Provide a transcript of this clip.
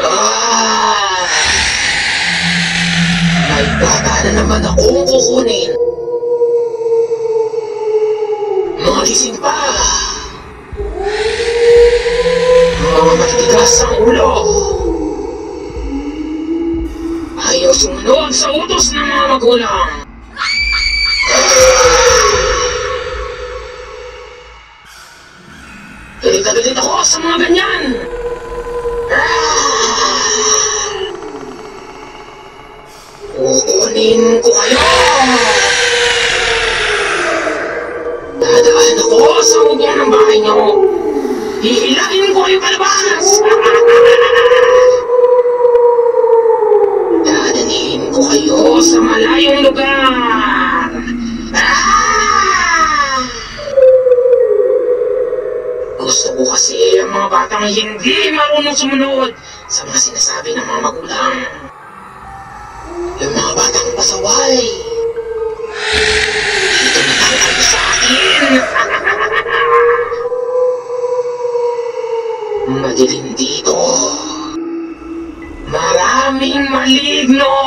Ah! May bata na naman akong kukunin. Mga gising pa. Mga matitigas ang ulo. Ayaw sumunod sa utos ng mga magulang. Galit ako sa mga ganyan. Kukunin ko kayo. Dadaan ako sa ugong ng bahay niyo. Hihilain ko kayo palabas. Dadalhin ko kayo sa malayong lugar. Gusto ko kasi ang mga batang hindi marunong sumunod sa mga sinasabi ng mga magulang. Yung mga batang pasaway. Dito na lang kayo sa akin. Madilim dito. Maraming maligno.